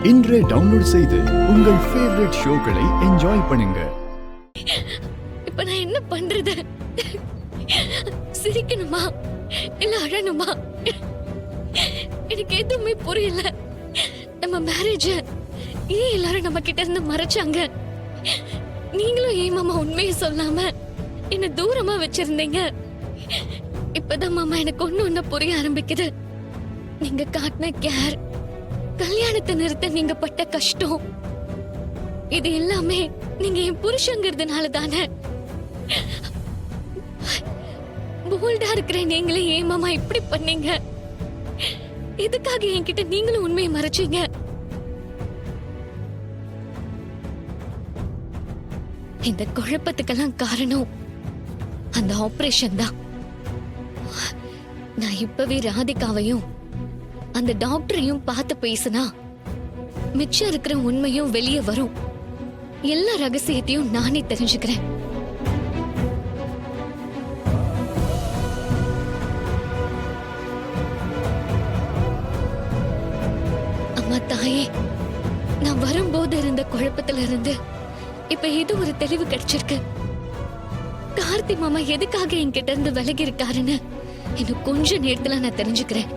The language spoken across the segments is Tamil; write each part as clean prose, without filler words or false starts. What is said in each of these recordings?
இன்றே டவுன்லோட் செய்து உங்கள் ஃபேவரட் ஷோக்களை என்ஜாய் பண்ணுங்க. இப்ப நான் என்ன பண்றது? சிரிக்கணுமா இல்ல அழணுமா? எனக்கு எதுவுமே புரியல. நம்ம மேரேஜ் ஏன் எல்லாரும் நம்ம கிட்ட இருந்து மறைச்சாங்க? நீங்களும் ஏன் மாமா உண்மையை சொல்லாம என்ன தூரமா வச்சிருந்தீங்க? இப்பதான் மாமா எனக்கு ஒண்ணு புரிய ஆரம்பிக்குது. நீங்க காட்டின கேர், கல்யாணத்தை நிறுத்த நீங்க பட்ட கஷ்டம், இது எல்லாமே நீங்க என் புருஷங்கிறதுனால தானே. போல்டா இருக்கிற நீங்களே ஏன் மாமா இப்படி பண்ணீங்க? எதுக்காக என்கிட்ட நீங்களும் உண்மையை மறைச்சீங்க? இந்த குழப்பத்துக்கெல்லாம் காரணம் அந்த ஆபரேஷன் தான். நான் இப்பவே ராதிகாவையும் அந்த டாக்டரையும் பார்த்து பேசினா மிச்சம் இருக்கிற உண்மையும் வெளியே வரும். எல்லா ரகசியத்தையும் நானே தெரிஞ்சுக்கிறேன். அம்மா தாயே, நான் வரும்போது இருந்த குழப்பத்துல இருந்து இப்ப ஏதோ ஒரு தெளிவு கிடைச்சிருக்கு. கார்த்தி மாமா எதுக்காக என்கிட்ட இருந்து விலகி இருக்காருன்னு இன்னும் கொஞ்ச நேரத்துல நான் தெரிஞ்சுக்கிறேன்.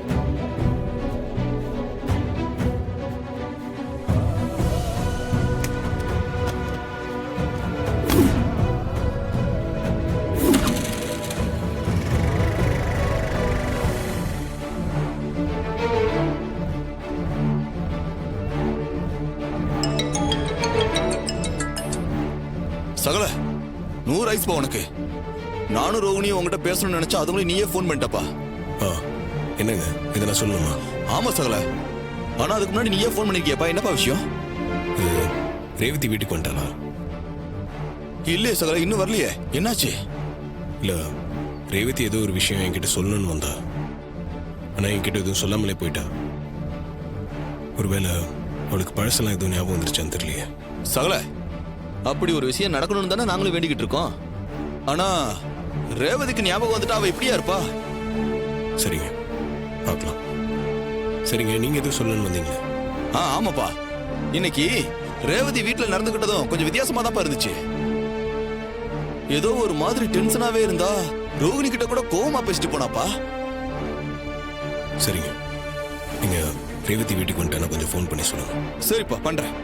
சகல 100 ஐஸ் பா உனக்கு. நானும் ரோகிணியும் உங்ககிட்ட பேசணும்னு நினைச்சா அதுங்களும் நீயே போன் பண்ணிட்டப்பா. என்னங்க இதை நான் சொல்லணுமா? ஆமா சகல, ஆனா அதுக்கு முன்னாடி நீயே போன் பண்ணிருக்கியப்பா. என்னப்பா விஷயம்? ரேவதி வீட்டுக்கு வந்துட்டாளா? இல்லையே சகல, இன்னும் வரலையே. என்னாச்சு? இல்ல, ரேவதி ஏதோ ஒரு விஷயம் என்கிட்ட சொல்லணும்னு வந்தா, ஆனா என்கிட்ட எதுவும் சொல்லாமலே போயிட்டா. ஒருவேளை அவளுக்கு பழசெல்லாம் எதுவும் ஞாபகம் வந்துருச்சான்னு தெரியலையே. சகல, அப்படி ஒரு விஷயம் நடக்கணும்னு தானே நாங்களும் வேண்டிக்கிட்டு இருக்கோம். ஆனா ரேவதிக்கு ஞாபகம் வந்துட்டு அவ இப்படியா இருப்பா? சரிங்க, பார்க்கலாம். சரிங்க, நீங்க எதுவும் சொல்லணும்னு வந்தீங்களே? ஆமாப்பா, இன்னைக்கு ரேவதி வீட்டுல நடந்துகிட்டதும் கொஞ்சம் வித்தியாசமா தான் இருந்துச்சு. ஏதோ ஒரு மாதிரி டென்ஷனாவே இருந்தா. ரோகிணி கிட்ட கூட கோவமா பேசிட்டு போனாப்பா. சரிங்க, நீங்க ரேவதி வீட்டுக்கு வந்துட்டா கொஞ்சம் ஃபோன் பண்ணி சொல்லுங்க. சரிப்பா, பண்றேன்.